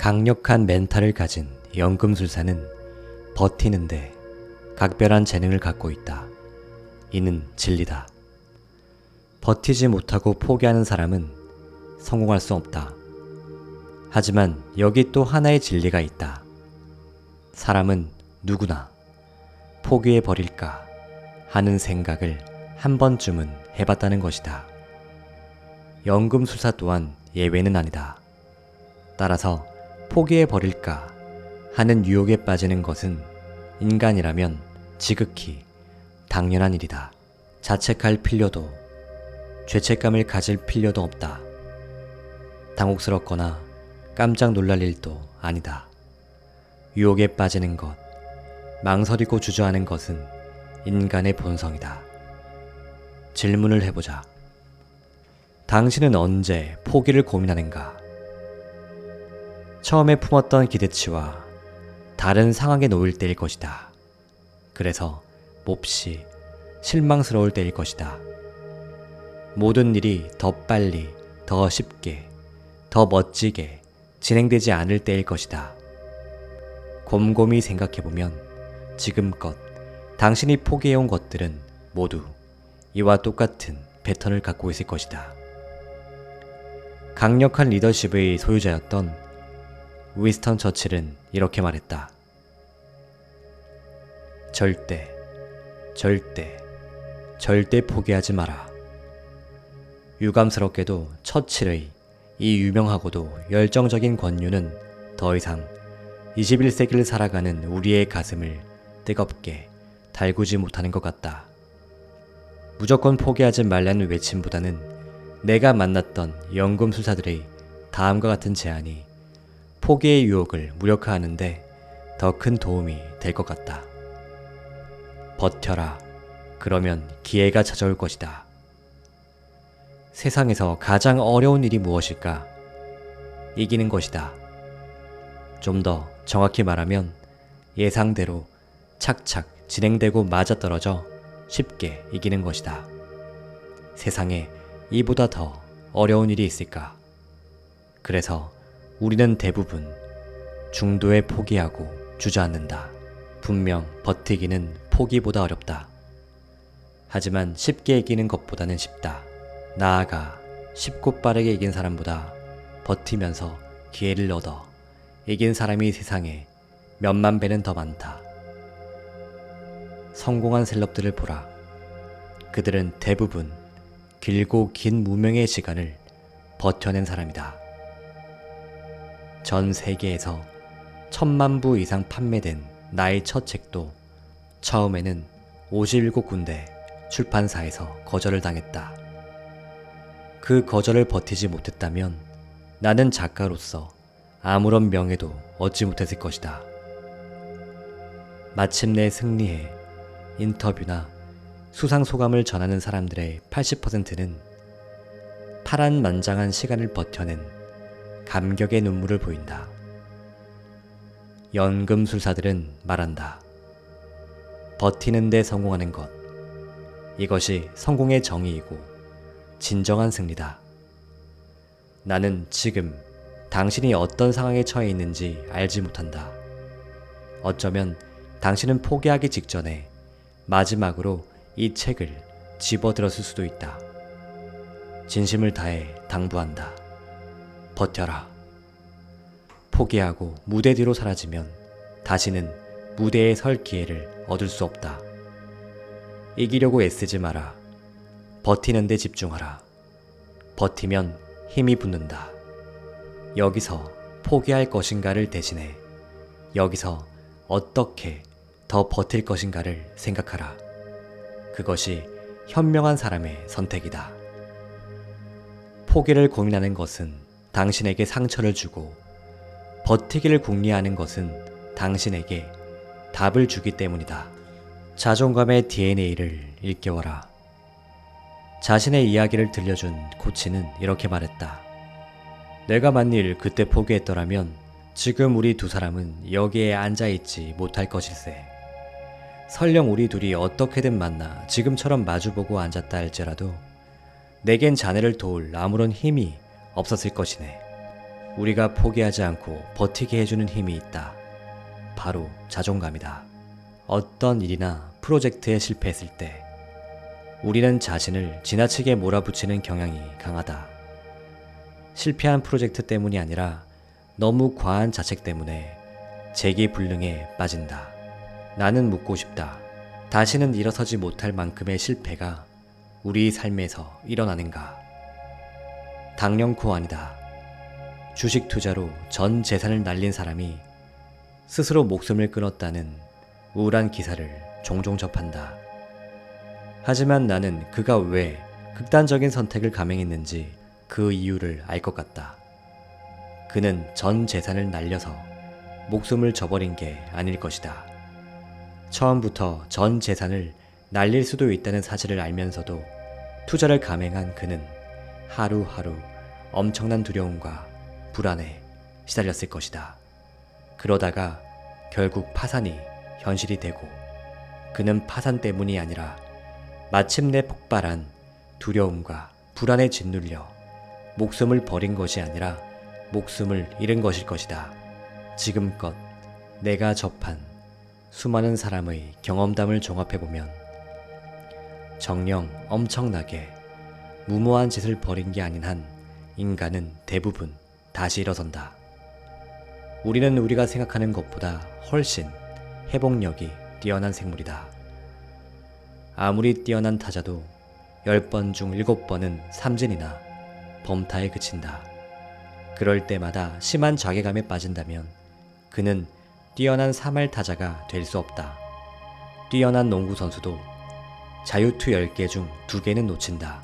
강력한 멘탈을 가진 연금술사는 버티는데 각별한 재능을 갖고 있다. 이는 진리다. 버티지 못하고 포기하는 사람은 성공할 수 없다. 하지만 여기 또 하나의 진리가 있다. 사람은 누구나 포기해버릴까 하는 생각을 한 번쯤은 해봤다는 것이다. 연금술사 또한 예외는 아니다. 따라서 포기해버릴까 하는 유혹에 빠지는 것은 인간이라면 지극히 당연한 일이다. 자책할 필요도, 죄책감을 가질 필요도 없다. 당혹스럽거나 깜짝 놀랄 일도 아니다. 유혹에 빠지는 것, 망설이고 주저하는 것은 인간의 본성이다. 질문을 해보자. 당신은 언제 포기를 고민하는가? 처음에 품었던 기대치와 다른 상황에 놓일 때일 것이다. 그래서 몹시 실망스러울 때일 것이다. 모든 일이 더 빨리, 더 쉽게, 더 멋지게 진행되지 않을 때일 것이다. 곰곰이 생각해보면 지금껏 당신이 포기해온 것들은 모두 이와 똑같은 패턴을 갖고 있을 것이다. 강력한 리더십의 소유자였던 윈스턴 처칠은 이렇게 말했다. 절대, 절대, 절대 포기하지 마라. 유감스럽게도 처칠의 이 유명하고도 열정적인 권유는 더 이상 21세기를 살아가는 우리의 가슴을 뜨겁게 달구지 못하는 것 같다. 무조건 포기하지 말라는 외침보다는 내가 만났던 연금술사들의 다음과 같은 제안이 포기의 유혹을 무력화하는데 더 큰 도움이 될 것 같다. 버텨라. 그러면 기회가 찾아올 것이다. 세상에서 가장 어려운 일이 무엇일까? 이기는 것이다. 좀 더 정확히 말하면 예상대로 착착 진행되고 맞아떨어져 쉽게 이기는 것이다. 세상에 이보다 더 어려운 일이 있을까? 그래서 우리는 대부분 중도에 포기하고 주저앉는다. 분명 버티기는 포기보다 어렵다. 하지만 쉽게 이기는 것보다는 쉽다. 나아가 쉽고 빠르게 이긴 사람보다 버티면서 기회를 얻어 이긴 사람이 세상에 몇만 배는 더 많다. 성공한 셀럽들을 보라. 그들은 대부분 길고 긴 무명의 시간을 버텨낸 사람이다. 전 세계에서 1000만 부 이상 판매된 나의 첫 책도 처음에는 57군데 출판사에서 거절을 당했다. 그 거절을 버티지 못했다면 나는 작가로서 아무런 명예도 얻지 못했을 것이다. 마침내 승리해 인터뷰나 수상소감을 전하는 사람들의 80%는 파란만장한 시간을 버텨낸 감격의 눈물을 보인다. 연금술사들은 말한다. 버티는 데 성공하는 것. 이것이 성공의 정의이고 진정한 승리다. 나는 지금 당신이 어떤 상황에 처해 있는지 알지 못한다. 어쩌면 당신은 포기하기 직전에 마지막으로 이 책을 집어들었을 수도 있다. 진심을 다해 당부한다. 버텨라. 포기하고 무대 뒤로 사라지면 다시는 무대에 설 기회를 얻을 수 없다. 이기려고 애쓰지 마라. 버티는 데 집중하라. 버티면 힘이 붙는다. 여기서 포기할 것인가를 대신해 여기서 어떻게 더 버틸 것인가를 생각하라. 그것이 현명한 사람의 선택이다. 포기를 고민하는 것은 당신에게 상처를 주고 버티기를 궁리하는 것은 당신에게 답을 주기 때문이다. 자존감의 DNA를 일깨워라. 자신의 이야기를 들려준 코치는 이렇게 말했다. 내가 만일 그때 포기했더라면 지금 우리 두 사람은 여기에 앉아있지 못할 것일세. 설령 우리 둘이 어떻게든 만나 지금처럼 마주보고 앉았다 할지라도 내겐 자네를 도울 아무런 힘이 없었을 것이네. 우리가 포기하지 않고 버티게 해주는 힘이 있다. 바로 자존감이다. 어떤 일이나 프로젝트에 실패했을 때 우리는 자신을 지나치게 몰아붙이는 경향이 강하다. 실패한 프로젝트 때문이 아니라 너무 과한 자책 때문에 재기불능에 빠진다. 나는 묻고 싶다. 다시는 일어서지 못할 만큼의 실패가 우리 삶에서 일어나는가? 당연코 아니다. 주식 투자로 전 재산을 날린 사람이 스스로 목숨을 끊었다는 우울한 기사를 종종 접한다. 하지만 나는 그가 왜 극단적인 선택을 감행했는지 그 이유를 알 것 같다. 그는 전 재산을 날려서 목숨을 저버린 게 아닐 것이다. 처음부터 전 재산을 날릴 수도 있다는 사실을 알면서도 투자를 감행한 그는 하루하루 엄청난 두려움과 불안에 시달렸을 것이다. 그러다가 결국 파산이 현실이 되고 그는 파산 때문이 아니라 마침내 폭발한 두려움과 불안에 짓눌려 목숨을 버린 것이 아니라 목숨을 잃은 것일 것이다. 지금껏 내가 접한 수많은 사람의 경험담을 종합해보면 정녕 엄청나게 무모한 짓을 벌인 게 아닌 한 인간은 대부분 다시 일어선다. 우리는 우리가 생각하는 것보다 훨씬 회복력이 뛰어난 생물이다. 아무리 뛰어난 타자도 10번 중 7번은 삼진이나 범타에 그친다. 그럴 때마다 심한 자괴감에 빠진다면 그는 뛰어난 3할 타자가 될 수 없다. 뛰어난 농구 선수도 자유투 10개 중 2개는 놓친다.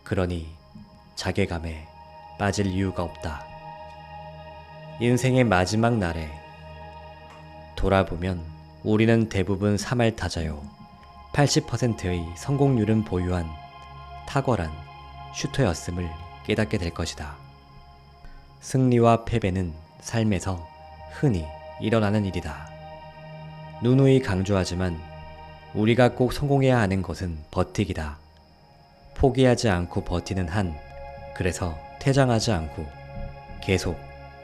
그러니 자괴감에 빠질 이유가 없다. 인생의 마지막 날에 돌아보면 우리는 대부분 3할 타자요 80%의 성공률은 보유한 탁월한 슈터였음을 깨닫게 될 것이다. 승리와 패배는 삶에서 흔히 일어나는 일이다. 누누이 강조하지만 우리가 꼭 성공해야 하는 것은 버티기다. 포기하지 않고 버티는 한, 그래서 퇴장하지 않고 계속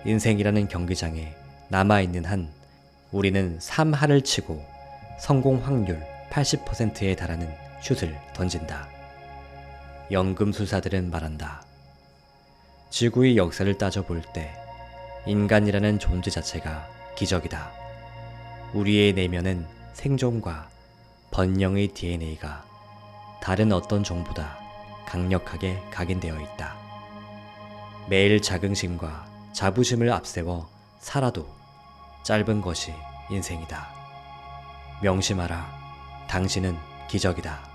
인생이라는 경기장에 남아있는 한 우리는 3할을 치고 성공 확률 80%에 달하는 슛을 던진다. 연금술사들은 말한다. 지구의 역사를 따져볼 때 인간이라는 존재 자체가 기적이다. 우리의 내면은 생존과 번영의 DNA가 다른 어떤 종보다 강력하게 각인되어 있다. 매일 자긍심과 자부심을 앞세워 살아도 짧은 것이 인생이다. 명심하라. 당신은 기적이다.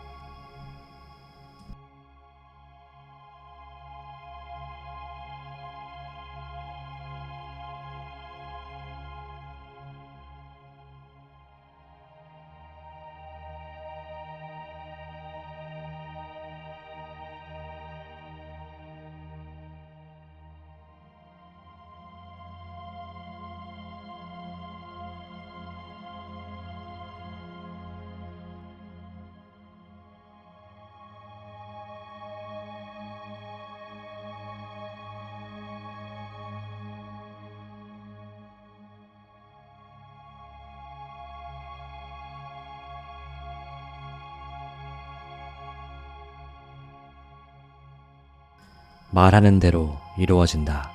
말하는 대로 이루어진다.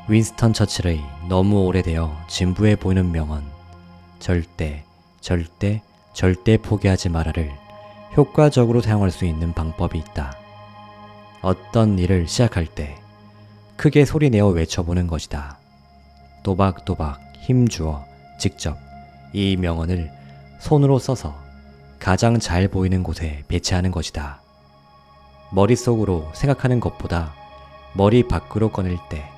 윈스턴 처칠의 너무 오래되어 진부해 보이는 명언, 절대, 절대, 절대 포기하지 마라를 효과적으로 사용할 수 있는 방법이 있다. 어떤 일을 시작할 때 크게 소리내어 외쳐보는 것이다. 또박또박 힘주어 직접 이 명언을 손으로 써서 가장 잘 보이는 곳에 배치하는 것이다. 머릿속으로 생각하는 것보다 머리 밖으로 꺼낼 때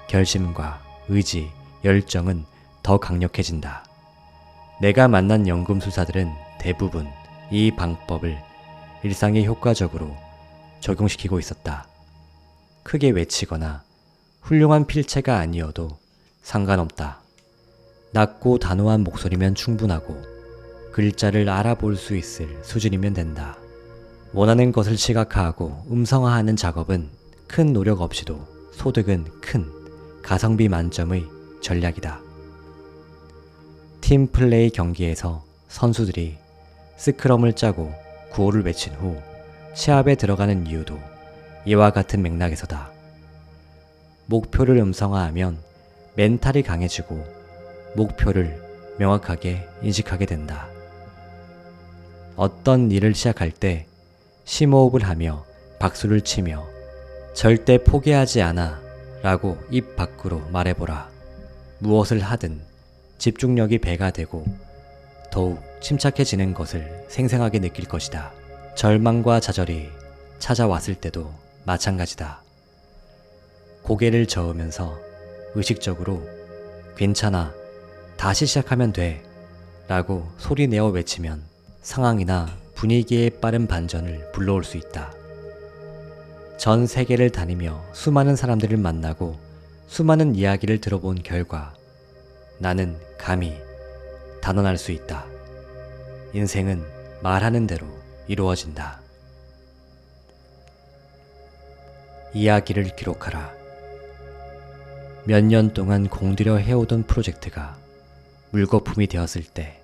결심과 의지, 열정은 더 강력해진다. 내가 만난 연금술사들은 대부분 이 방법을 일상에 효과적으로 적용시키고 있었다. 크게 외치거나 훌륭한 필체가 아니어도 상관없다. 낮고 단호한 목소리면 충분하고 글자를 알아볼 수 있을 수준이면 된다. 원하는 것을 시각화하고 음성화하는 작업은 큰 노력 없이도 소득은 큰 가성비 만점의 전략이다. 팀 플레이 경기에서 선수들이 스크럼을 짜고 구호를 외친 후 시합에 들어가는 이유도 이와 같은 맥락에서다. 목표를 음성화하면 멘탈이 강해지고 목표를 명확하게 인식하게 된다. 어떤 일을 시작할 때 심호흡을 하며 박수를 치며 절대 포기하지 않아 라고 입 밖으로 말해보라. 무엇을 하든 집중력이 배가 되고 더욱 침착해지는 것을 생생하게 느낄 것이다. 절망과 좌절이 찾아왔을 때도 마찬가지다. 고개를 저으면서 의식적으로 괜찮아, 다시 시작하면 돼 라고 소리내어 외치면 상황이나 분위기의 빠른 반전을 불러올 수 있다. 전 세계를 다니며 수많은 사람들을 만나고 수많은 이야기를 들어본 결과 나는 감히 단언할 수 있다. 인생은 말하는 대로 이루어진다. 이야기를 기록하라. 몇 년 동안 공들여 해오던 프로젝트가 물거품이 되었을 때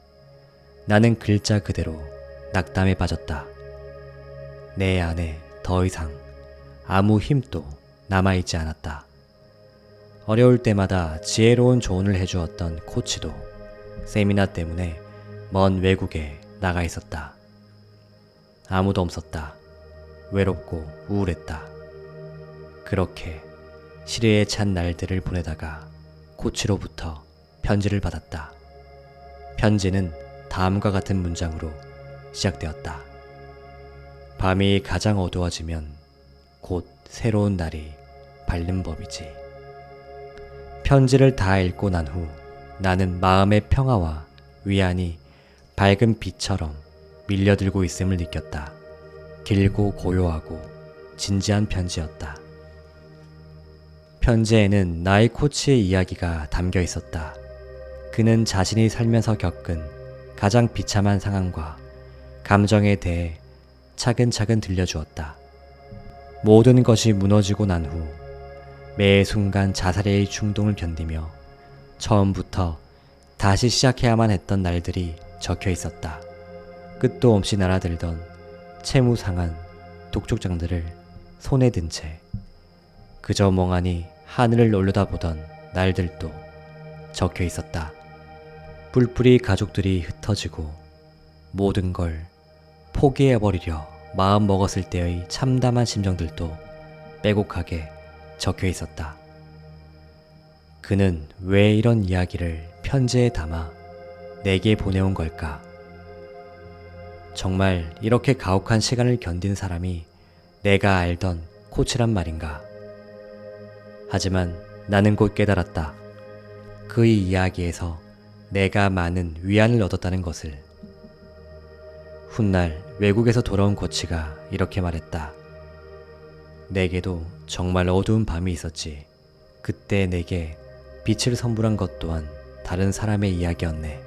나는 글자 그대로 낙담에 빠졌다. 내 안에 더 이상 아무 힘도 남아있지 않았다. 어려울 때마다 지혜로운 조언을 해주었던 코치도 세미나 때문에 먼 외국에 나가 있었다. 아무도 없었다. 외롭고 우울했다. 그렇게 시리에 찬 날들을 보내다가 코치로부터 편지를 받았다. 편지는 다음과 같은 문장으로 시작되었다. 밤이 가장 어두워지면 곧 새로운 날이 밝는 법이지. 편지를 다 읽고 난 후 나는 마음의 평화와 위안이 밝은 빛처럼 밀려들고 있음을 느꼈다. 길고 고요하고 진지한 편지였다. 편지에는 나의 코치의 이야기가 담겨 있었다. 그는 자신이 살면서 겪은 가장 비참한 상황과 감정에 대해 차근차근 들려주었다. 모든 것이 무너지고 난 후 매 순간 자살의 충동을 견디며 처음부터 다시 시작해야만 했던 날들이 적혀 있었다. 끝도 없이 날아들던 채무상한 독촉장들을 손에 든 채 그저 멍하니 하늘을 올려다보던 날들도 적혀 있었다. 뿔뿔이 가족들이 흩어지고 모든 걸 포기해버리려 마음 먹었을 때의 참담한 심정들도 빼곡하게 적혀 있었다. 그는 왜 이런 이야기를 편지에 담아 내게 보내온 걸까? 정말 이렇게 가혹한 시간을 견딘 사람이 내가 알던 코치란 말인가? 하지만 나는 곧 깨달았다. 그의 이야기에서 내가 많은 위안을 얻었다는 것을. 훗날 외국에서 돌아온 코치가 이렇게 말했다. 내게도 정말 어두운 밤이 있었지. 그때 내게 빛을 선물한 것 또한 다른 사람의 이야기였네.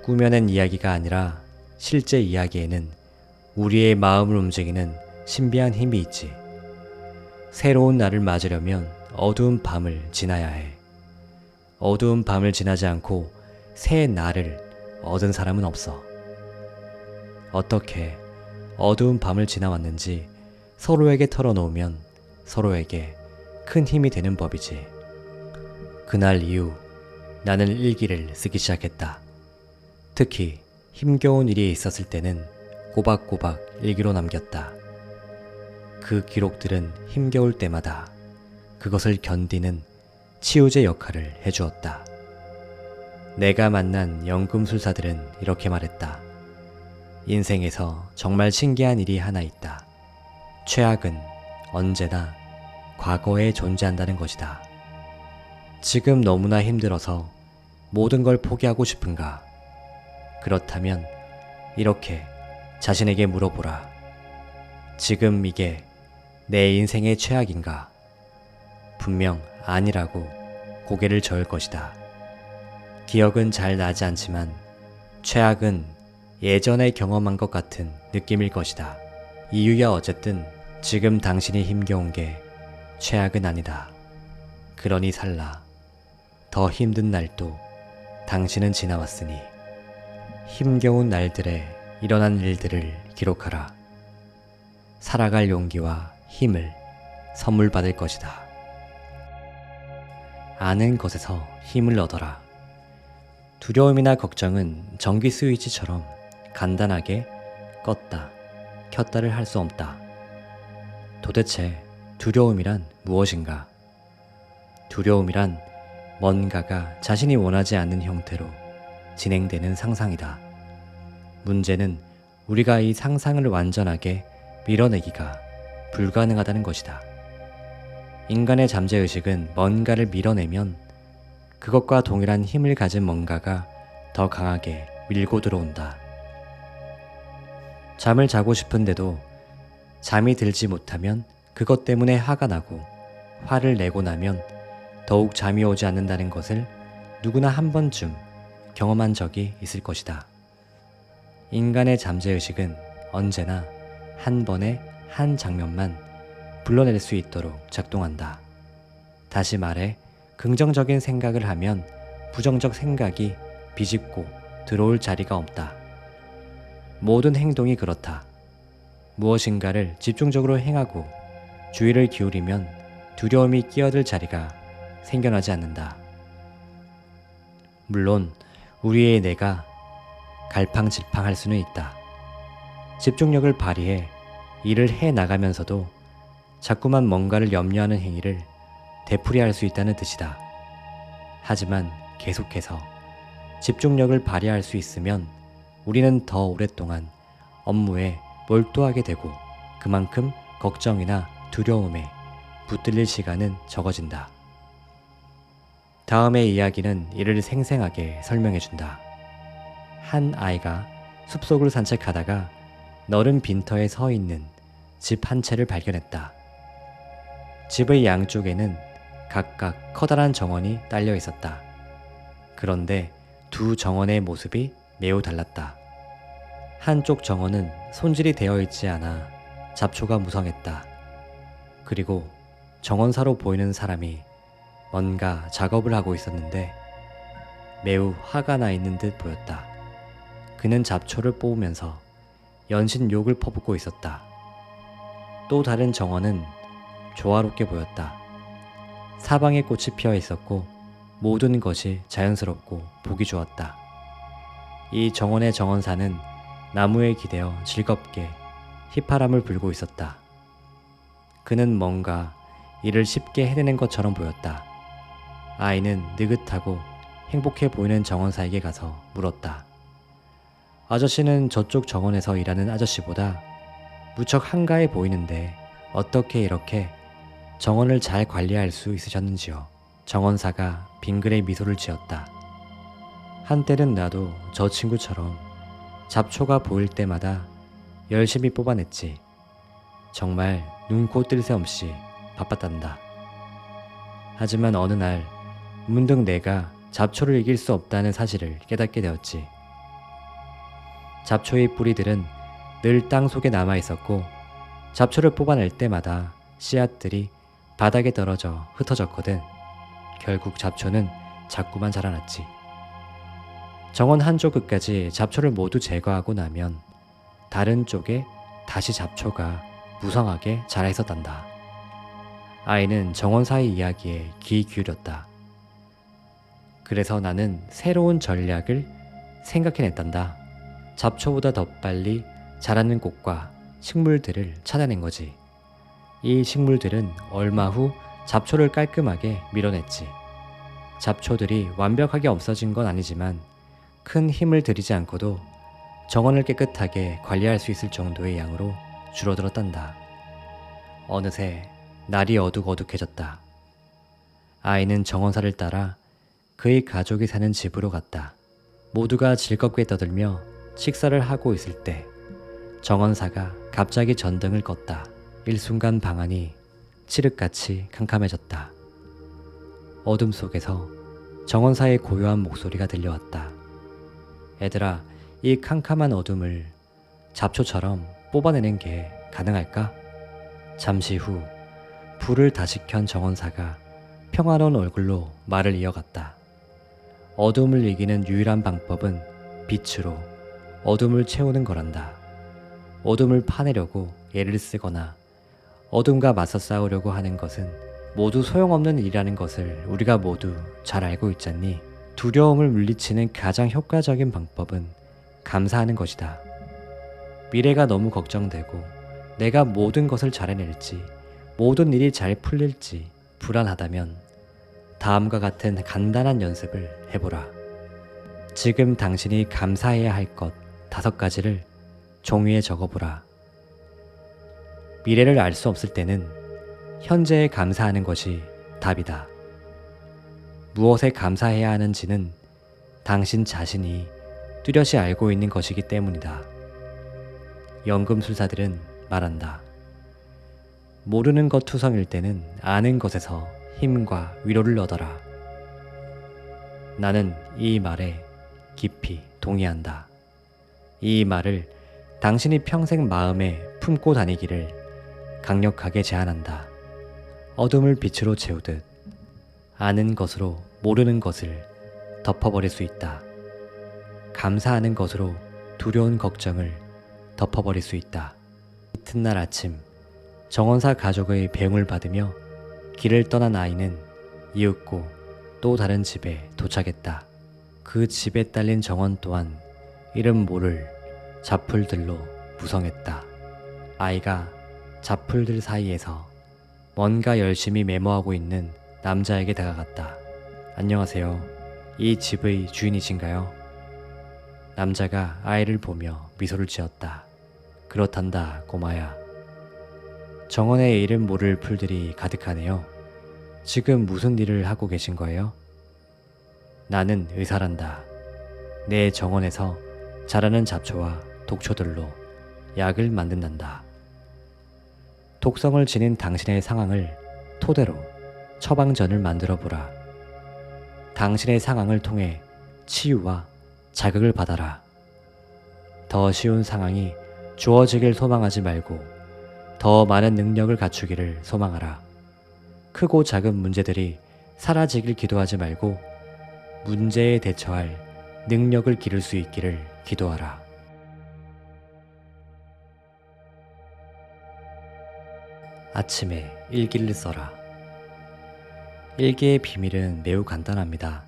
꾸며낸 이야기가 아니라 실제 이야기에는 우리의 마음을 움직이는 신비한 힘이 있지. 새로운 날을 맞으려면 어두운 밤을 지나야 해. 어두운 밤을 지나지 않고 새 날을 얻은 사람은 없어. 어떻게 어두운 밤을 지나왔는지 서로에게 털어놓으면 서로에게 큰 힘이 되는 법이지. 그날 이후 나는 일기를 쓰기 시작했다. 특히 힘겨운 일이 있었을 때는 꼬박꼬박 일기로 남겼다. 그 기록들은 힘겨울 때마다 그것을 견디는 치유제 역할을 해주었다. 내가 만난 연금술사들은 이렇게 말했다. 인생에서 정말 신기한 일이 하나 있다. 최악은 언제나 과거에 존재한다는 것이다. 지금 너무나 힘들어서 모든 걸 포기하고 싶은가? 그렇다면 이렇게 자신에게 물어보라. 지금 이게 내 인생의 최악인가? 분명 아니라고 고개를 저을 것이다. 기억은 잘 나지 않지만 최악은 예전에 경험한 것 같은 느낌일 것이다. 이유야 어쨌든 지금 당신이 힘겨운 게 최악은 아니다. 그러니 살라. 더 힘든 날도 당신은 지나왔으니 힘겨운 날들에 일어난 일들을 기록하라. 살아갈 용기와 힘을 선물 받을 것이다. 아는 것에서 힘을 얻어라. 두려움이나 걱정은 전기 스위치처럼 간단하게 껐다, 켰다를 할 수 없다. 도대체 두려움이란 무엇인가? 두려움이란 뭔가가 자신이 원하지 않는 형태로 진행되는 상상이다. 문제는 우리가 이 상상을 완전하게 밀어내기가 불가능하다는 것이다. 인간의 잠재의식은 뭔가를 밀어내면 그것과 동일한 힘을 가진 뭔가가 더 강하게 밀고 들어온다. 잠을 자고 싶은데도 잠이 들지 못하면 그것 때문에 화가 나고, 화를 내고 나면 더욱 잠이 오지 않는다는 것을 누구나 한 번쯤 경험한 적이 있을 것이다. 인간의 잠재의식은 언제나 한 번에 한 장면만 불러낼 수 있도록 작동한다. 다시 말해, 긍정적인 생각을 하면 부정적 생각이 비집고 들어올 자리가 없다. 모든 행동이 그렇다. 무엇인가를 집중적으로 행하고 주의를 기울이면 두려움이 끼어들 자리가 생겨나지 않는다. 물론 우리의 뇌가 갈팡질팡할 수는 있다. 집중력을 발휘해 일을 해 나가면서도 자꾸만 뭔가를 염려하는 행위를 되풀이할 수 있다는 뜻이다. 하지만 계속해서 집중력을 발휘할 수 있으면 우리는 더 오랫동안 업무에 몰두하게 되고 그만큼 걱정이나 두려움에 붙들릴 시간은 적어진다. 다음의 이야기는 이를 생생하게 설명해준다. 한 아이가 숲속을 산책하다가 너른 빈터에 서 있는 집 한 채를 발견했다. 집의 양쪽에는 각각 커다란 정원이 딸려 있었다. 그런데 두 정원의 모습이 매우 달랐다. 한쪽 정원은 손질이 되어 있지 않아 잡초가 무성했다. 그리고 정원사로 보이는 사람이 뭔가 작업을 하고 있었는데 매우 화가 나 있는 듯 보였다. 그는 잡초를 뽑으면서 연신 욕을 퍼붓고 있었다. 또 다른 정원은 조화롭게 보였다. 사방에 꽃이 피어 있었고 모든 것이 자연스럽고 보기 좋았다. 이 정원의 정원사는 나무에 기대어 즐겁게 휘파람을 불고 있었다. 그는 뭔가 일을 쉽게 해내는 것처럼 보였다. 아이는 느긋하고 행복해 보이는 정원사에게 가서 물었다. 아저씨는 저쪽 정원에서 일하는 아저씨보다 무척 한가해 보이는데 어떻게 이렇게 정원을 잘 관리할 수 있으셨는지요? 정원사가 빙그레 미소를 지었다. 한때는 나도 저 친구처럼 잡초가 보일 때마다 열심히 뽑아냈지. 정말 눈코 뜰 새 없이 바빴단다. 하지만 어느 날 문득 내가 잡초를 이길 수 없다는 사실을 깨닫게 되었지. 잡초의 뿌리들은 늘 땅 속에 남아 있었고 잡초를 뽑아낼 때마다 씨앗들이 바닥에 떨어져 흩어졌거든. 결국 잡초는 자꾸만 자라났지. 정원 한쪽 끝까지 잡초를 모두 제거하고 나면 다른 쪽에 다시 잡초가 무성하게 자라 있었단다. 아이는 정원사의 이야기에 귀 기울였다. 그래서 나는 새로운 전략을 생각해냈단다. 잡초보다 더 빨리 자라는 꽃과 식물들을 찾아낸 거지. 이 식물들은 얼마 후 잡초를 깔끔하게 밀어냈지. 잡초들이 완벽하게 없어진 건 아니지만 큰 힘을 들이지 않고도 정원을 깨끗하게 관리할 수 있을 정도의 양으로 줄어들었단다. 어느새 날이 어둑어둑해졌다. 아이는 정원사를 따라 그의 가족이 사는 집으로 갔다. 모두가 즐겁게 떠들며 식사를 하고 있을 때 정원사가 갑자기 전등을 껐다. 일순간 방 안이 칠흑같이 캄캄해졌다. 어둠 속에서 정원사의 고요한 목소리가 들려왔다. 애들아, 이 캄캄한 어둠을 잡초처럼 뽑아내는 게 가능할까? 잠시 후 불을 다시 켠 정원사가 평화로운 얼굴로 말을 이어갔다. 어둠을 이기는 유일한 방법은 빛으로 어둠을 채우는 거란다. 어둠을 파내려고 애를 쓰거나 어둠과 맞서 싸우려고 하는 것은 모두 소용없는 일이라는 것을 우리가 모두 잘 알고 있잖니. 두려움을 물리치는 가장 효과적인 방법은 감사하는 것이다. 미래가 너무 걱정되고 내가 모든 것을 잘 해낼지, 모든 일이 잘 풀릴지 불안하다면 다음과 같은 간단한 연습을 해보라. 지금 당신이 감사해야 할 것 5가지를 종이에 적어보라. 미래를 알 수 없을 때는 현재에 감사하는 것이 답이다. 무엇에 감사해야 하는지는 당신 자신이 뚜렷이 알고 있는 것이기 때문이다. 연금술사들은 말한다. 모르는 것 투성일 때는 아는 것에서 힘과 위로를 얻어라. 나는 이 말에 깊이 동의한다. 이 말을 당신이 평생 마음에 품고 다니기를 강력하게 제안한다. 어둠을 빛으로 채우듯 아는 것으로 모르는 것을 덮어버릴 수 있다. 감사하는 것으로 두려운 걱정을 덮어버릴 수 있다. 이튿날 아침, 정원사 가족의 배웅을 받으며 길을 떠난 아이는 이윽고 또 다른 집에 도착했다. 그 집에 딸린 정원 또한 이름 모를 잡풀들로 무성했다. 아이가 잡풀들 사이에서 뭔가 열심히 메모하고 있는 남자에게 다가갔다. 안녕하세요. 이 집의 주인이신가요? 남자가 아이를 보며 미소를 지었다. 그렇단다, 꼬마야. 정원에 이름 모를 풀들이 가득하네요. 지금 무슨 일을 하고 계신 거예요? 나는 의사란다. 내 정원에서 자라는 잡초와 독초들로 약을 만든단다. 독성을 지닌 당신의 상황을 토대로 처방전을 만들어 보라. 당신의 상황을 통해 치유와 자극을 받아라. 더 쉬운 상황이 주어지길 소망하지 말고 더 많은 능력을 갖추기를 소망하라. 크고 작은 문제들이 사라지길 기도하지 말고 문제에 대처할 능력을 기를 수 있기를 기도하라. 아침에 일기를 써라. 일기의 비밀은 매우 간단합니다.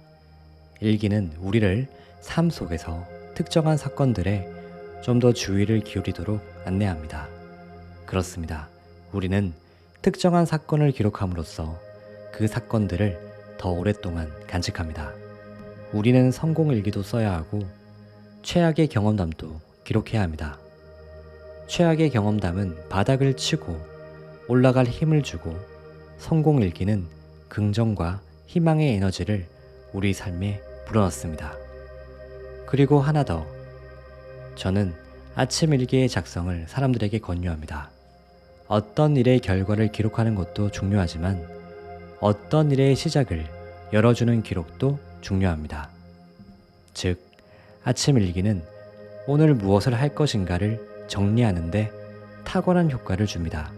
일기는 우리를 삶 속에서 특정한 사건들에 좀 더 주의를 기울이도록 안내합니다. 그렇습니다. 우리는 특정한 사건을 기록함으로써 그 사건들을 더 오랫동안 간직합니다. 우리는 성공 일기도 써야 하고 최악의 경험담도 기록해야 합니다. 최악의 경험담은 바닥을 치고 올라갈 힘을 주고 성공 일기는 긍정과 희망의 에너지를 우리 삶에 불어넣습니다. 그리고 하나 더, 저는 아침 일기의 작성을 사람들에게 권유합니다. 어떤 일의 결과를 기록하는 것도 중요하지만 어떤 일의 시작을 열어주는 기록도 중요합니다. 즉, 아침 일기는 오늘 무엇을 할 것인가를 정리하는데 탁월한 효과를 줍니다.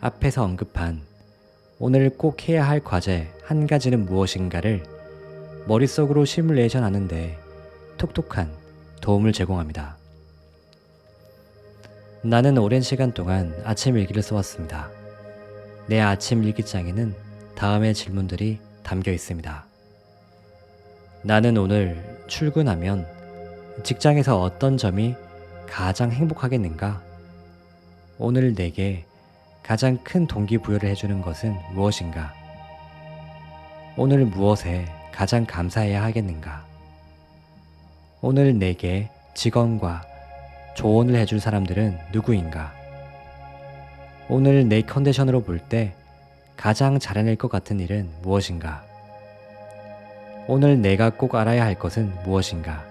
앞에서 언급한 오늘 꼭 해야 할 과제 한 가지는 무엇인가를 머릿속으로 시뮬레이션 하는데 톡톡한 도움을 제공합니다. 나는 오랜 시간 동안 아침 일기를 써왔습니다. 내 아침 일기장에는 다음의 질문들이 담겨 있습니다. 나는 오늘 출근하면 직장에서 어떤 점이 가장 행복하겠는가? 오늘 내게 가장 큰 동기부여를 해주는 것은 무엇인가? 오늘 무엇에 가장 감사해야 하겠는가? 오늘 내게 직원과 조언을 해줄 사람들은 누구인가? 오늘 내 컨디션으로 볼 때 가장 잘해낼 것 같은 일은 무엇인가? 오늘 내가 꼭 알아야 할 것은 무엇인가?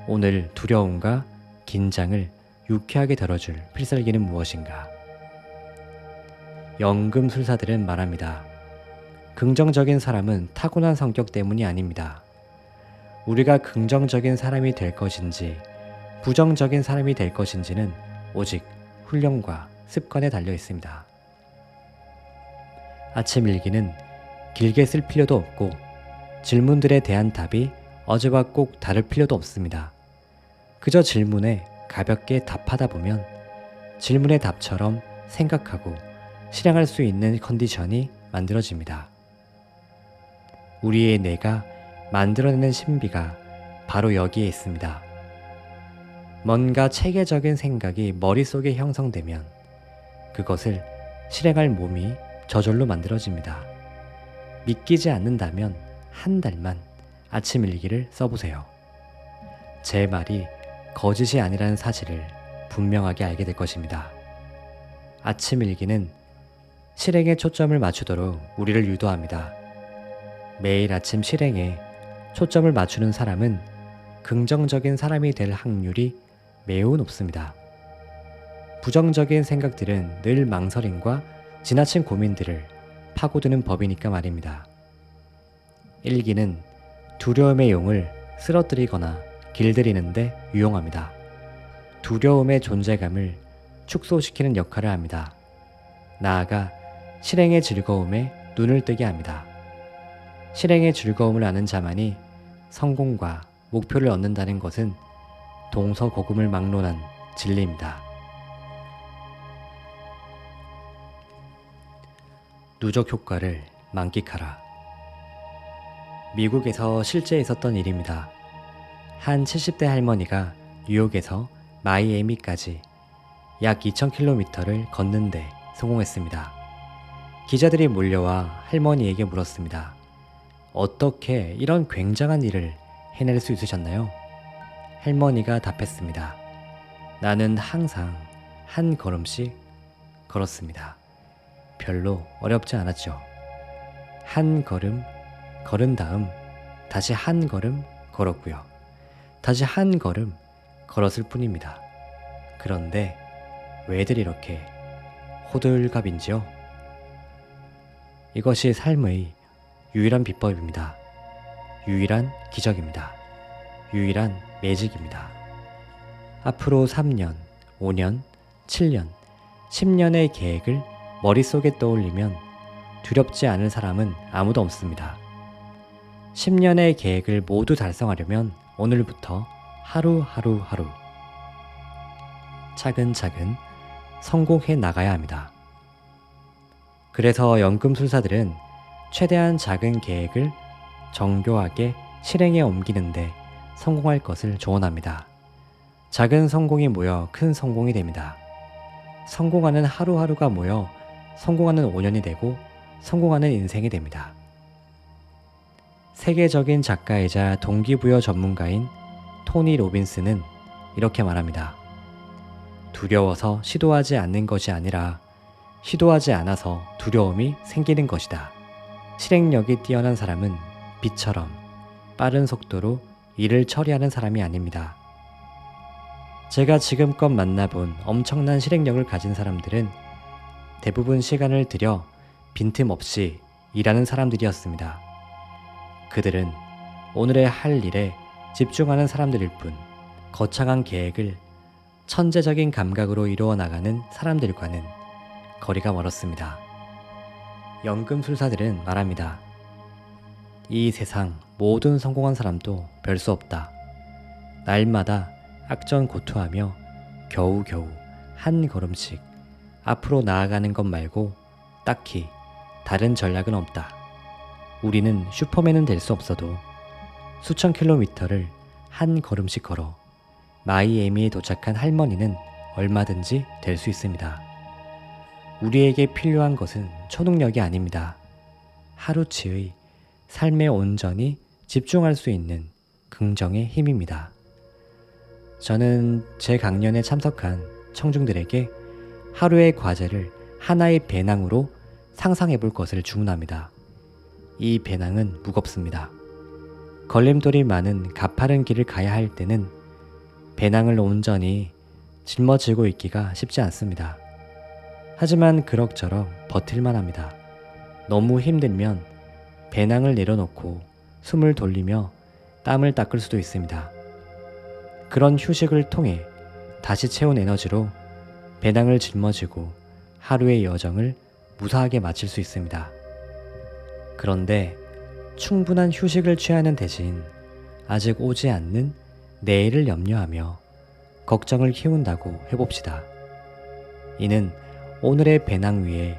오늘 두려움과 긴장을 유쾌하게 덜어줄 필살기는 무엇인가? 연금술사들은 말합니다. 긍정적인 사람은 타고난 성격 때문이 아닙니다. 우리가 긍정적인 사람이 될 것인지 부정적인 사람이 될 것인지는 오직 훈련과 습관에 달려 있습니다. 아침 일기는 길게 쓸 필요도 없고 질문들에 대한 답이 어제와 꼭 다를 필요도 없습니다. 그저 질문에 가볍게 답하다 보면 질문의 답처럼 생각하고 실행할 수 있는 컨디션이 만들어집니다. 우리의 뇌가 만들어내는 신비가 바로 여기에 있습니다. 뭔가 체계적인 생각이 머릿속에 형성되면 그것을 실행할 몸이 저절로 만들어집니다. 믿기지 않는다면 한 달만 아침 일기를 써보세요. 제 말이 거짓이 아니라는 사실을 분명하게 알게 될 것입니다. 아침 일기는 실행에 초점을 맞추도록 우리를 유도합니다. 매일 아침 실행에 초점을 맞추는 사람은 긍정적인 사람이 될 확률이 매우 높습니다. 부정적인 생각들은 늘 망설임과 지나친 고민들을 파고드는 법이니까 말입니다. 일기는 두려움의 용을 쓰러뜨리거나 길들이는데 유용합니다. 두려움의 존재감을 축소시키는 역할을 합니다. 나아가 실행의 즐거움에 눈을 뜨게 합니다. 실행의 즐거움을 아는 자만이 성공과 목표를 얻는다는 것은 동서고금을 막론한 진리입니다. 누적 효과를 만끽하라. 미국에서 실제 있었던 일입니다. 한 70대 할머니가 뉴욕에서 마이애미까지 약 2,000km를 걷는데 성공했습니다. 기자들이 몰려와 할머니에게 물었습니다. 어떻게 이런 굉장한 일을 해낼 수 있으셨나요? 할머니가 답했습니다. 나는 항상 한 걸음씩 걸었습니다. 별로 어렵지 않았죠. 한 걸음 걸은 다음 다시 한 걸음 걸었고요. 다시 한 걸음 걸었을 뿐입니다. 그런데 왜들 이렇게 호들갑인지요? 이것이 삶의 유일한 비법입니다. 유일한 기적입니다. 유일한 매직입니다. 앞으로 3년, 5년, 7년, 10년의 계획을 머릿속에 떠올리면 두렵지 않을 사람은 아무도 없습니다. 10년의 계획을 모두 달성하려면 오늘부터 하루 차근차근 성공해 나가야 합니다. 그래서 연금술사들은 최대한 작은 계획을 정교하게 실행에 옮기는데 성공할 것을 조언합니다. 작은 성공이 모여 큰 성공이 됩니다. 성공하는 하루하루가 모여 성공하는 5년이 되고 성공하는 인생이 됩니다. 세계적인 작가이자 동기부여 전문가인 토니 로빈스는 이렇게 말합니다. 두려워서 시도하지 않는 것이 아니라 시도하지 않아서 두려움이 생기는 것이다. 실행력이 뛰어난 사람은 빛처럼 빠른 속도로 일을 처리하는 사람이 아닙니다. 제가 지금껏 만나본 엄청난 실행력을 가진 사람들은 대부분 시간을 들여 빈틈없이 일하는 사람들이었습니다. 그들은 오늘의 할 일에 집중하는 사람들일 뿐 거창한 계획을 천재적인 감각으로 이루어 나가는 사람들과는 거리가 멀었습니다. 연금술사들은 말합니다. 이 세상 모든 성공한 사람도 별 수 없다. 날마다 악전고투하며 겨우겨우 한 걸음씩 앞으로 나아가는 것 말고 딱히 다른 전략은 없다. 우리는 슈퍼맨은 될 수 없어도 수천 킬로미터를 한 걸음씩 걸어 마이애미에 도착한 할머니는 얼마든지 될 수 있습니다. 우리에게 필요한 것은 초능력이 아닙니다. 하루치의 삶에 온전히 집중할 수 있는 긍정의 힘입니다. 저는 제 강연에 참석한 청중들에게 하루의 과제를 하나의 배낭으로 상상해 볼 것을 주문합니다. 이 배낭은 무겁습니다. 걸림돌이 많은 가파른 길을 가야 할 때는 배낭을 온전히 짊어지고 있기가 쉽지 않습니다. 하지만 그럭저럭 버틸만 합니다. 너무 힘들면 배낭을 내려놓고 숨을 돌리며 땀을 닦을 수도 있습니다. 그런 휴식을 통해 다시 채운 에너지로 배낭을 짊어지고 하루의 여정을 무사하게 마칠 수 있습니다. 그런데 충분한 휴식을 취하는 대신 아직 오지 않는 내일을 염려하며 걱정을 키운다고 해봅시다. 이는 오늘의 배낭 위에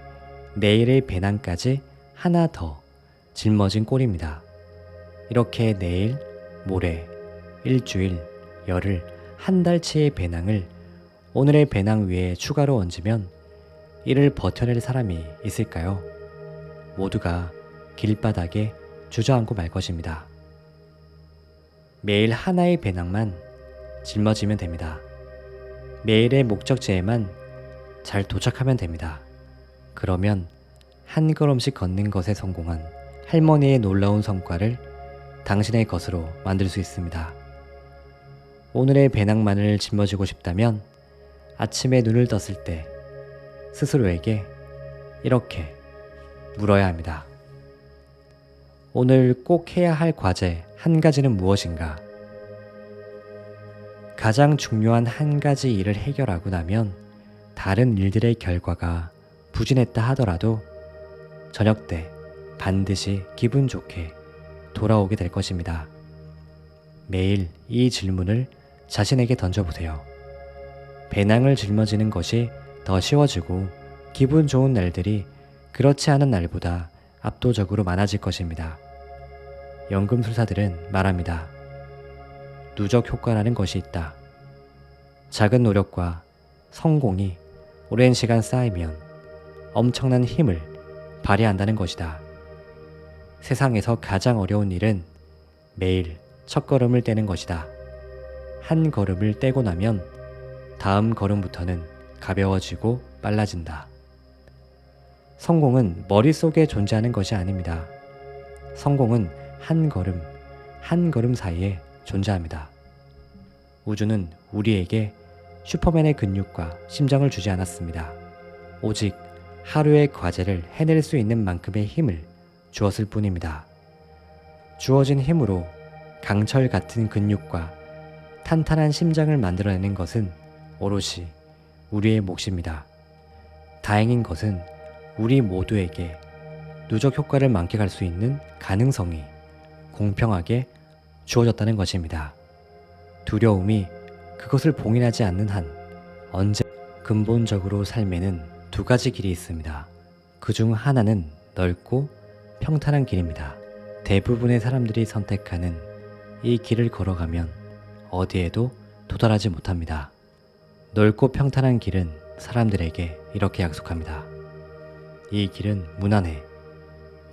내일의 배낭까지 하나 더 짊어진 꼴입니다. 이렇게 내일, 모레, 일주일, 열흘, 한 달치의 배낭을 오늘의 배낭 위에 추가로 얹으면 이를 버텨낼 사람이 있을까요? 모두가 길바닥에 주저앉고 말 것입니다. 매일 하나의 배낭만 짊어지면 됩니다. 매일의 목적지에만 잘 도착하면 됩니다. 그러면 한 걸음씩 걷는 것에 성공한 할머니의 놀라운 성과를 당신의 것으로 만들 수 있습니다. 오늘의 배낭만을 짊어지고 싶다면 아침에 눈을 떴을 때 스스로에게 이렇게 물어야 합니다. 오늘 꼭 해야 할 과제 한 가지는 무엇인가? 가장 중요한 한 가지 일을 해결하고 나면 다른 일들의 결과가 부진했다 하더라도 저녁 때 반드시 기분 좋게 돌아오게 될 것입니다. 매일 이 질문을 자신에게 던져보세요. 배낭을 짊어지는 것이 더 쉬워지고 기분 좋은 날들이 그렇지 않은 날보다 압도적으로 많아질 것입니다. 연금술사들은 말합니다. 누적 효과라는 것이 있다. 작은 노력과 성공이 오랜 시간 쌓이면 엄청난 힘을 발휘한다는 것이다. 세상에서 가장 어려운 일은 매일 첫걸음을 떼는 것이다. 한 걸음을 떼고 나면 다음 걸음부터는 가벼워지고 빨라진다. 성공은 머릿속에 존재하는 것이 아닙니다. 성공은 한 걸음 사이에 존재합니다. 우주는 우리에게 슈퍼맨의 근육과 심장을 주지 않았습니다. 오직 하루의 과제를 해낼 수 있는 만큼의 힘을 주었을 뿐입니다. 주어진 힘으로 강철 같은 근육과 탄탄한 심장을 만들어내는 것은 오롯이 우리의 몫입니다. 다행인 것은 우리 모두에게 누적 효과를 만끽할 수 있는 가능성이 공평하게 주어졌다는 것입니다. 두려움이 그것을 봉인하지 않는 한 언제 근본적으로 삶에는 두 가지 길이 있습니다. 그중 하나는 넓고 평탄한 길입니다. 대부분의 사람들이 선택하는 이 길을 걸어가면 어디에도 도달하지 못합니다. 넓고 평탄한 길은 사람들에게 이렇게 약속합니다. 이 길은 무난해.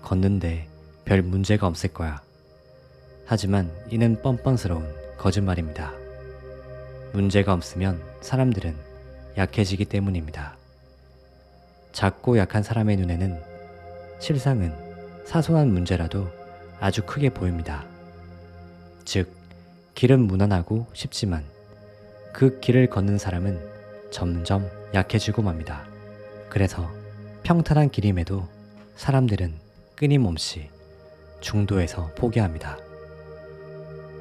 걷는데 별 문제가 없을 거야. 하지만 이는 뻔뻔스러운 거짓말입니다. 문제가 없으면 사람들은 약해지기 때문입니다. 작고 약한 사람의 눈에는 실상은 사소한 문제라도 아주 크게 보입니다. 즉, 길은 무난하고 쉽지만 그 길을 걷는 사람은 점점 약해지고 맙니다. 그래서 평탄한 길임에도 사람들은 끊임없이 중도에서 포기합니다.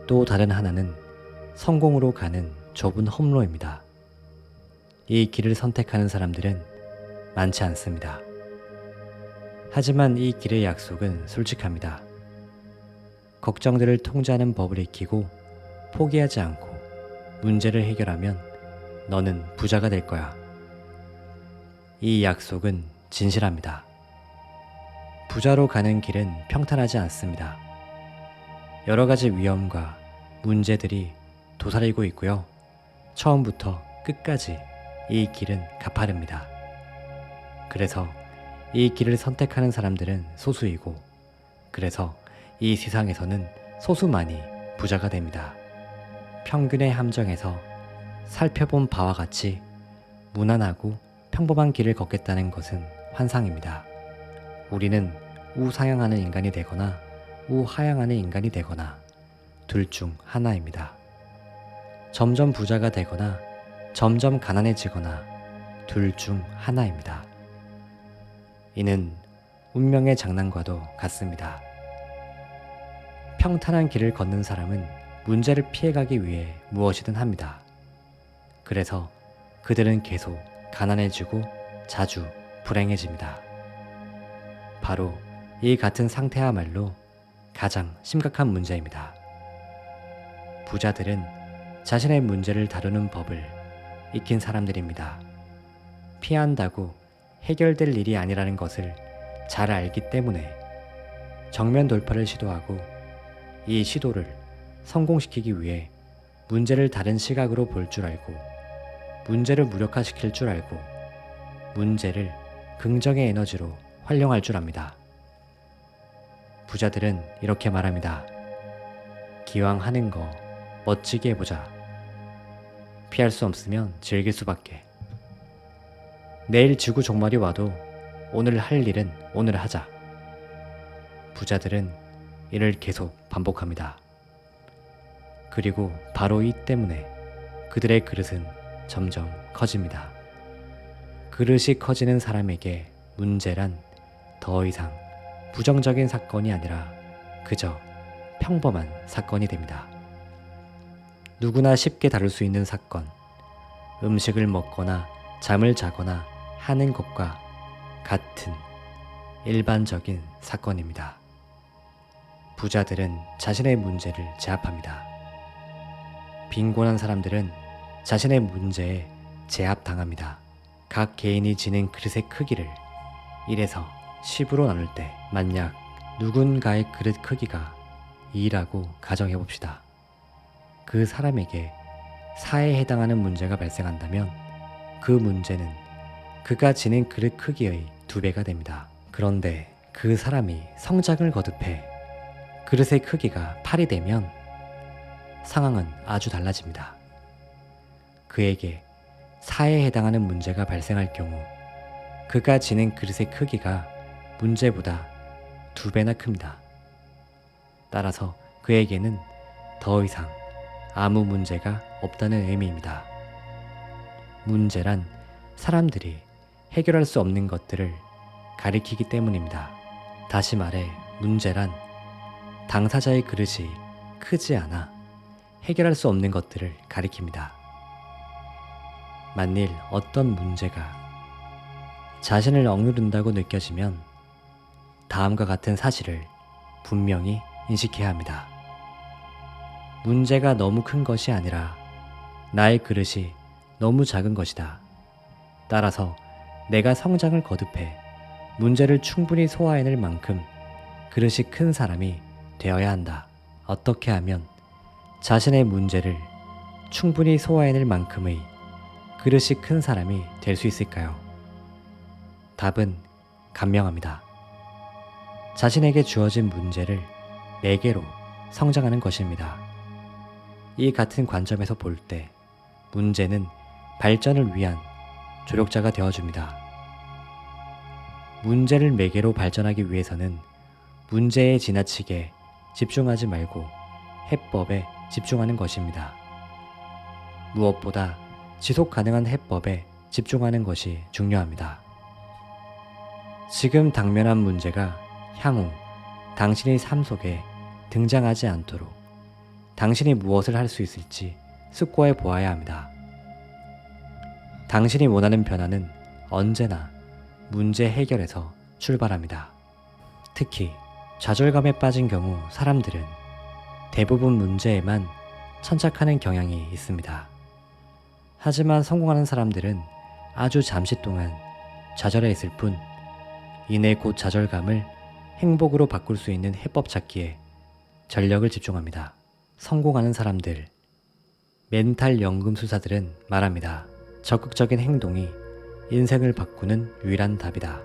또 다른 하나는 성공으로 가는 좁은 험로입니다. 이 길을 선택하는 사람들은 많지 않습니다. 하지만 이 길의 약속은 솔직합니다. 걱정들을 통제하는 법을 익히고 포기하지 않고 문제를 해결하면 너는 부자가 될 거야. 이 약속은 진실합니다. 부자로 가는 길은 평탄하지 않습니다. 여러 가지 위험과 문제들이 도사리고 있고요. 처음부터 끝까지 이 길은 가파릅니다. 그래서 이 길을 선택하는 사람들은 소수이고, 그래서 이 세상에서는 소수만이 부자가 됩니다. 평균의 함정에서 살펴본 바와 같이 무난하고 평범한 길을 걷겠다는 것은 환상입니다. 우리는 우상향하는 인간이 되거나 우하향하는 인간이 되거나 둘 중 하나입니다. 점점 부자가 되거나 점점 가난해지거나 둘 중 하나입니다. 이는 운명의 장난과도 같습니다. 평탄한 길을 걷는 사람은 문제를 피해가기 위해 무엇이든 합니다. 그래서 그들은 계속 가난해지고 자주 불행해집니다. 바로 이 같은 상태야말로 가장 심각한 문제입니다. 부자들은 자신의 문제를 다루는 법을 익힌 사람들입니다. 피한다고 해결될 일이 아니라는 것을 잘 알기 때문에 정면 돌파를 시도하고 이 시도를 성공시키기 위해 문제를 다른 시각으로 볼 줄 알고 문제를 무력화시킬 줄 알고 문제를 긍정의 에너지로 활용할 줄 압니다. 부자들은 이렇게 말합니다. 기왕 하는 거 멋지게 해보자. 피할 수 없으면 즐길 수밖에. 내일 지구 종말이 와도 오늘 할 일은 오늘 하자. 부자들은 이를 계속 반복합니다. 그리고 바로 이 때문에 그들의 그릇은 점점 커집니다. 그릇이 커지는 사람에게 문제란 더 이상 부정적인 사건이 아니라 그저 평범한 사건이 됩니다. 누구나 쉽게 다룰 수 있는 사건, 음식을 먹거나 잠을 자거나 하는 것과 같은 일반적인 사건입니다. 부자들은 자신의 문제를 제압합니다. 빈곤한 사람들은 자신의 문제에 제압당합니다. 각 개인이 지닌 그릇의 크기를 1에서 10으로 나눌 때 만약 누군가의 그릇 크기가 2라고 가정해봅시다. 그 사람에게 4에 해당하는 문제가 발생한다면 그 문제는 그가 지닌 그릇 크기의 2배가 됩니다. 그런데 그 사람이 성장을 거듭해 그릇의 크기가 8이 되면 상황은 아주 달라집니다. 그에게 4에 해당하는 문제가 발생할 경우 그가 지닌 그릇의 크기가 문제보다 2배나 큽니다. 따라서 그에게는 더 이상 아무 문제가 없다는 의미입니다. 문제란 사람들이 해결할 수 없는 것들을 가리키기 때문입니다. 다시 말해 문제란 당사자의 그릇이 크지 않아 해결할 수 없는 것들을 가리킵니다. 만일 어떤 문제가 자신을 억누른다고 느껴지면 다음과 같은 사실을 분명히 인식해야 합니다. 문제가 너무 큰 것이 아니라 나의 그릇이 너무 작은 것이다. 따라서 내가 성장을 거듭해 문제를 충분히 소화해낼 만큼 그릇이 큰 사람이 되어야 한다. 어떻게 하면 자신의 문제를 충분히 소화해낼 만큼의 그릇이 큰 사람이 될 수 있을까요? 답은 간명합니다. 자신에게 주어진 문제를 4개로 성장하는 것입니다. 이 같은 관점에서 볼 때 문제는 발전을 위한 조력자가 되어줍니다. 문제를 4개로 발전하기 위해서는 문제에 지나치게 집중하지 말고 해법에 집중하는 것입니다. 무엇보다 지속 가능한 해법에 집중하는 것이 중요합니다. 지금 당면한 문제가 향후 당신의 삶 속에 등장하지 않도록 당신이 무엇을 할 수 있을지 숙고해 보아야 합니다. 당신이 원하는 변화는 언제나 문제 해결에서 출발합니다. 특히 좌절감에 빠진 경우 사람들은 대부분 문제에만 천착하는 경향이 있습니다. 하지만 성공하는 사람들은 아주 잠시 동안 좌절해 있을 뿐 이내 곧 좌절감을 행복으로 바꿀 수 있는 해법 찾기에 전력을 집중합니다. 성공하는 사람들, 멘탈 연금술사들은 말합니다. 적극적인 행동이 인생을 바꾸는 유일한 답이다.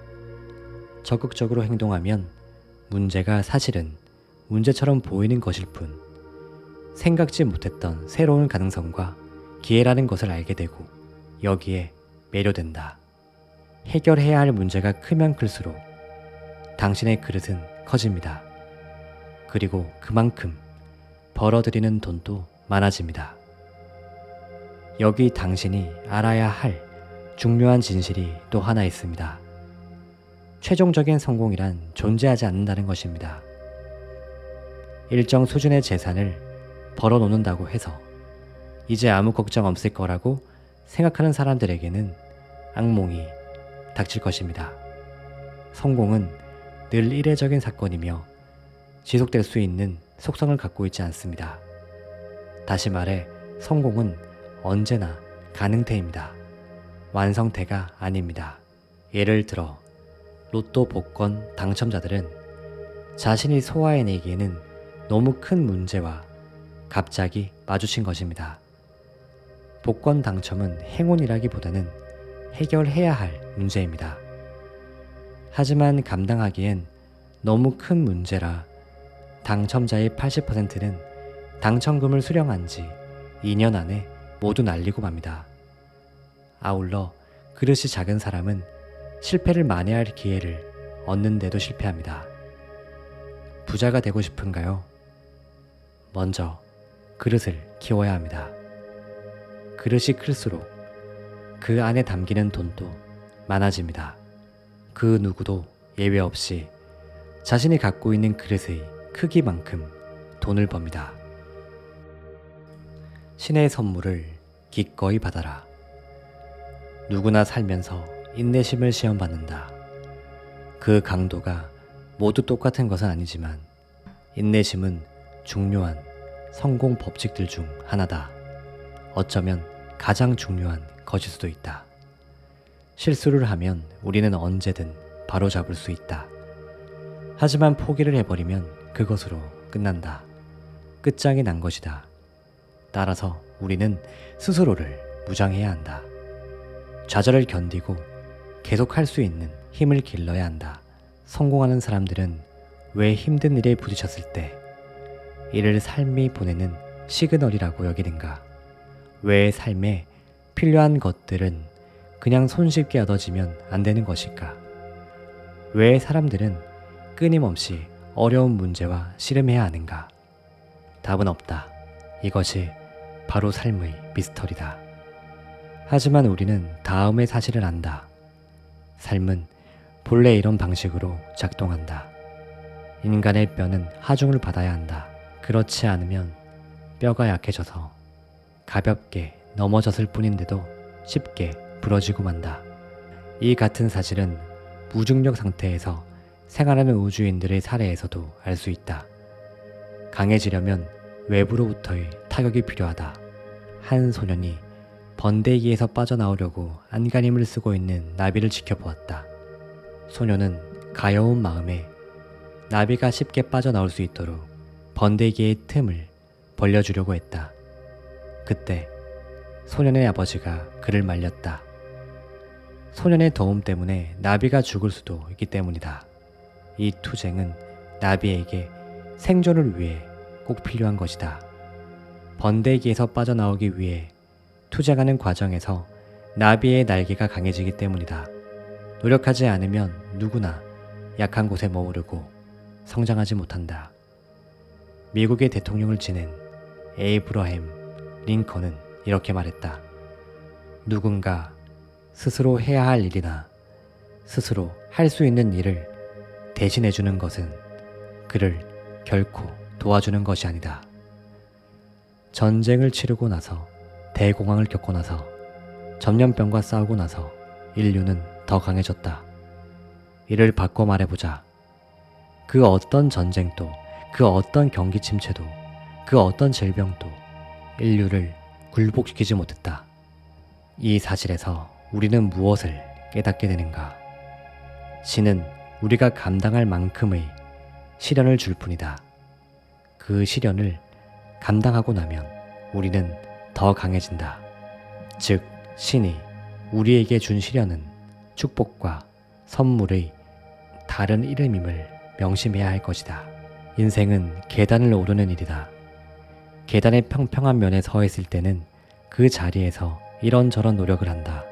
적극적으로 행동하면 문제가 사실은 문제처럼 보이는 것일 뿐 생각지 못했던 새로운 가능성과 기회라는 것을 알게 되고 여기에 매료된다. 해결해야 할 문제가 크면 클수록 당신의 그릇은 커집니다. 그리고 그만큼 벌어들이는 돈도 많아집니다. 여기 당신이 알아야 할 중요한 진실이 또 하나 있습니다. 최종적인 성공이란 존재하지 않는다는 것입니다. 일정 수준의 재산을 벌어놓는다고 해서 이제 아무 걱정 없을 거라고 생각하는 사람들에게는 악몽이 닥칠 것입니다. 성공은 늘 이례적인 사건이며 지속될 수 있는 속성을 갖고 있지 않습니다. 다시 말해 성공은 언제나 가능태입니다. 완성태가 아닙니다. 예를 들어 로또 복권 당첨자들은 자신이 소화해내기에는 너무 큰 문제와 갑자기 마주친 것입니다. 복권 당첨은 행운이라기보다는 해결해야 할 문제입니다. 하지만 감당하기엔 너무 큰 문제라 당첨자의 80%는 당첨금을 수령한 지 2년 안에 모두 날리고 맙니다. 아울러 그릇이 작은 사람은 실패를 만회할 기회를 얻는데도 실패합니다. 부자가 되고 싶은가요? 먼저 그릇을 키워야 합니다. 그릇이 클수록 그 안에 담기는 돈도 많아집니다. 그 누구도 예외 없이 자신이 갖고 있는 그릇의 크기만큼 돈을 법니다. 신의 선물을 기꺼이 받아라. 누구나 살면서 인내심을 시험받는다. 그 강도가 모두 똑같은 것은 아니지만 인내심은 중요한 성공 법칙들 중 하나다. 어쩌면 가장 중요한 것일 수도 있다. 실수를 하면 우리는 언제든 바로잡을 수 있다. 하지만 포기를 해버리면 그것으로 끝난다. 끝장이 난 것이다. 따라서 우리는 스스로를 무장해야 한다. 좌절을 견디고 계속할 수 있는 힘을 길러야 한다. 성공하는 사람들은 왜 힘든 일에 부딪혔을 때 이를 삶이 보내는 시그널이라고 여기는가? 왜 삶에 필요한 것들은 그냥 손쉽게 얻어지면 안 되는 것일까? 왜 사람들은 끊임없이 어려운 문제와 씨름해야 하는가? 답은 없다. 이것이 바로 삶의 미스터리다. 하지만 우리는 다음의 사실을 안다. 삶은 본래 이런 방식으로 작동한다. 인간의 뼈는 하중을 받아야 한다. 그렇지 않으면 뼈가 약해져서 가볍게 넘어졌을 뿐인데도 쉽게 부러지고 만다. 이 같은 사실은 무중력 상태에서 생활하는 우주인들의 사례에서도 알 수 있다. 강해지려면 외부로부터의 타격이 필요하다. 한 소년이 번데기에서 빠져나오려고 안간힘을 쓰고 있는 나비를 지켜보았다. 소년은 가여운 마음에 나비가 쉽게 빠져나올 수 있도록 번데기의 틈을 벌려주려고 했다. 그때 소년의 아버지가 그를 말렸다. 소년의 도움 때문에 나비가 죽을 수도 있기 때문이다. 이 투쟁은 나비에게 생존을 위해 꼭 필요한 것이다. 번데기에서 빠져나오기 위해 투쟁하는 과정에서 나비의 날개가 강해지기 때문이다. 노력하지 않으면 누구나 약한 곳에 머무르고 성장하지 못한다. 미국의 대통령을 지낸 에이브러햄 링컨은 이렇게 말했다. 누군가 스스로 해야 할 일이나 스스로 할 수 있는 일을 대신해주는 것은 그를 결코 도와주는 것이 아니다. 전쟁을 치르고 나서 대공황을 겪고 나서 전염병과 싸우고 나서 인류는 더 강해졌다. 이를 바꿔 말해보자. 그 어떤 전쟁도, 그 어떤 경기 침체도, 그 어떤 질병도 인류를 굴복시키지 못했다. 이 사실에서 우리는 무엇을 깨닫게 되는가? 신은 우리가 감당할 만큼의 시련을 줄 뿐이다. 그 시련을 감당하고 나면 우리는 더 강해진다. 즉, 신이 우리에게 준 시련은 축복과 선물의 다른 이름임을 명심해야 할 것이다. 인생은 계단을 오르는 일이다. 계단의 평평한 면에 서 있을 때는 그 자리에서 이런저런 노력을 한다.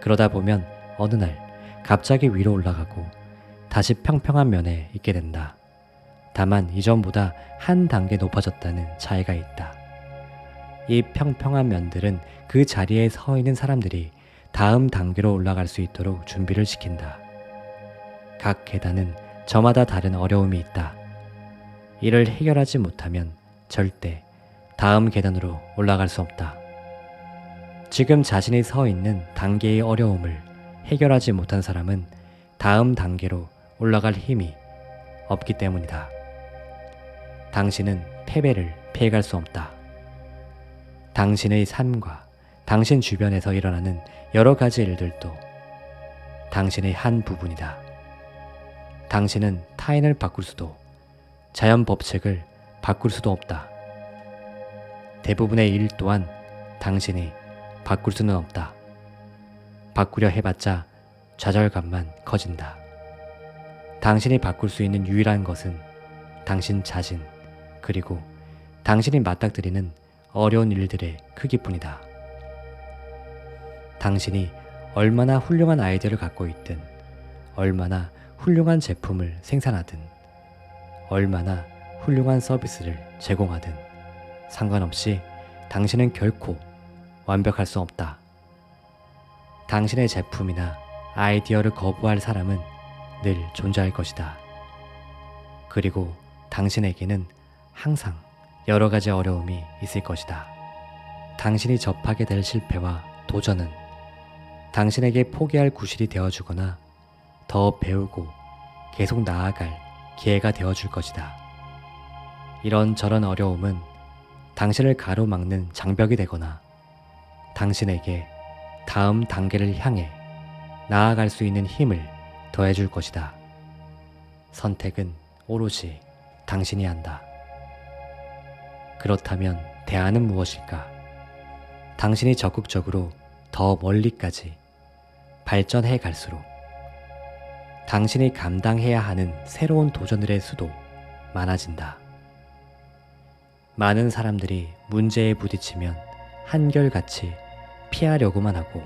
그러다 보면 어느 날 갑자기 위로 올라가고 다시 평평한 면에 있게 된다. 다만 이전보다 한 단계 높아졌다는 차이가 있다. 이 평평한 면들은 그 자리에 서 있는 사람들이 다음 단계로 올라갈 수 있도록 준비를 시킨다. 각 계단은 저마다 다른 어려움이 있다. 이를 해결하지 못하면 절대 다음 계단으로 올라갈 수 없다. 지금 자신이 서 있는 단계의 어려움을 해결하지 못한 사람은 다음 단계로 올라갈 힘이 없기 때문이다. 당신은 패배를 피해갈 수 없다. 당신의 삶과 당신 주변에서 일어나는 여러 가지 일들도 당신의 한 부분이다. 당신은 타인을 바꿀 수도 자연 법칙을 바꿀 수도 없다. 대부분의 일 또한 당신이 바꿀 수는 없다. 바꾸려 해봤자 좌절감만 커진다. 당신이 바꿀 수 있는 유일한 것은 당신 자신, 그리고 당신이 맞닥뜨리는 어려운 일들의 크기뿐이다. 당신이 얼마나 훌륭한 아이디어를 갖고 있든, 얼마나 훌륭한 제품을 생산하든, 얼마나 훌륭한 서비스를 제공하든 상관없이 당신은 결코 완벽할 수 없다. 당신의 제품이나 아이디어를 거부할 사람은 늘 존재할 것이다. 그리고 당신에게는 항상 여러 가지 어려움이 있을 것이다. 당신이 접하게 될 실패와 도전은 당신에게 포기할 구실이 되어주거나 더 배우고 계속 나아갈 기회가 되어줄 것이다. 이런저런 어려움은 당신을 가로막는 장벽이 되거나 당신에게 다음 단계를 향해 나아갈 수 있는 힘을 더해줄 것이다. 선택은 오롯이 당신이 한다. 그렇다면 대안은 무엇일까? 당신이 적극적으로 더 멀리까지 발전해 갈수록 당신이 감당해야 하는 새로운 도전들의 수도 많아진다. 많은 사람들이 문제에 부딪히면 한결같이 피하려고만 하고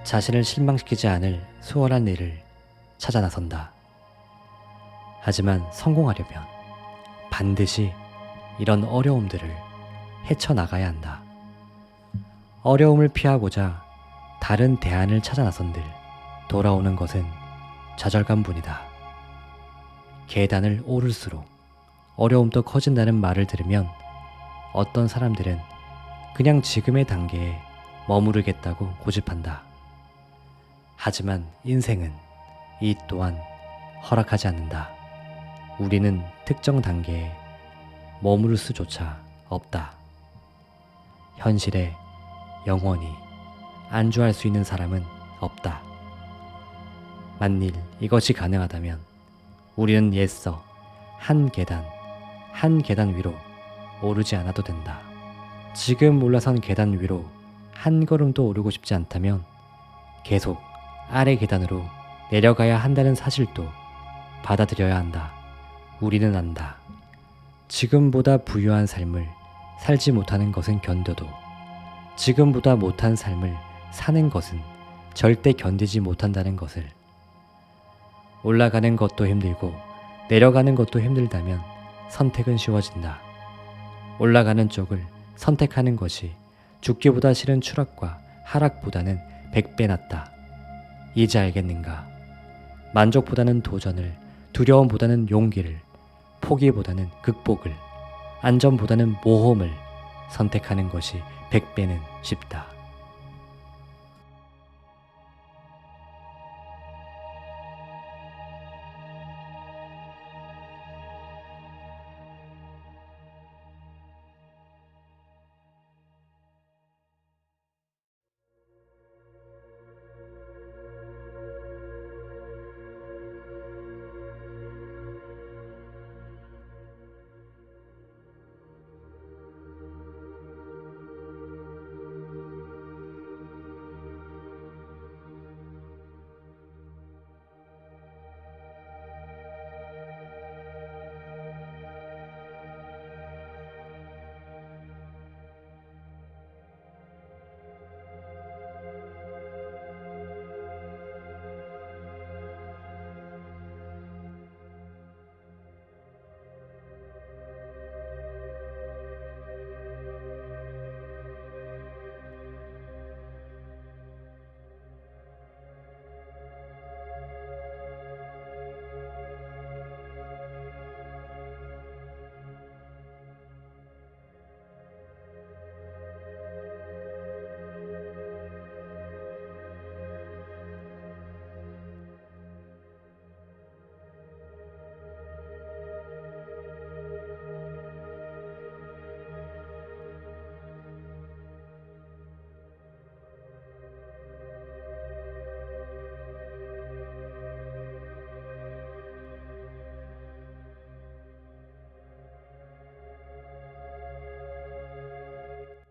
자신을 실망시키지 않을 수월한 일을 찾아 나선다. 하지만 성공하려면 반드시 이런 어려움들을 헤쳐나가야 한다. 어려움을 피하고자 다른 대안을 찾아 나선들 돌아오는 것은 좌절감뿐이다. 계단을 오를수록 어려움도 커진다는 말을 들으면 어떤 사람들은 그냥 지금의 단계에 머무르겠다고 고집한다. 하지만 인생은 이 또한 허락하지 않는다. 우리는 특정 단계에 머무를 수조차 없다. 현실에 영원히 안주할 수 있는 사람은 없다. 만일 이것이 가능하다면 우리는 옛서 한 계단 위로 오르지 않아도 된다. 지금 올라선 계단 위로 한 걸음도 오르고 싶지 않다면 계속 아래 계단으로 내려가야 한다는 사실도 받아들여야 한다. 우리는 안다. 지금보다 부유한 삶을 살지 못하는 것은 견뎌도 지금보다 못한 삶을 사는 것은 절대 견디지 못한다는 것을. 올라가는 것도 힘들고 내려가는 것도 힘들다면 선택은 쉬워진다. 올라가는 쪽을 선택하는 것이 죽기보다 싫은 추락과 하락보다는 100배 낫다. 이제 알겠는가? 만족보다는 도전을, 두려움보다는 용기를, 포기보다는 극복을, 안전보다는 모험을 선택하는 것이 100배는 쉽다.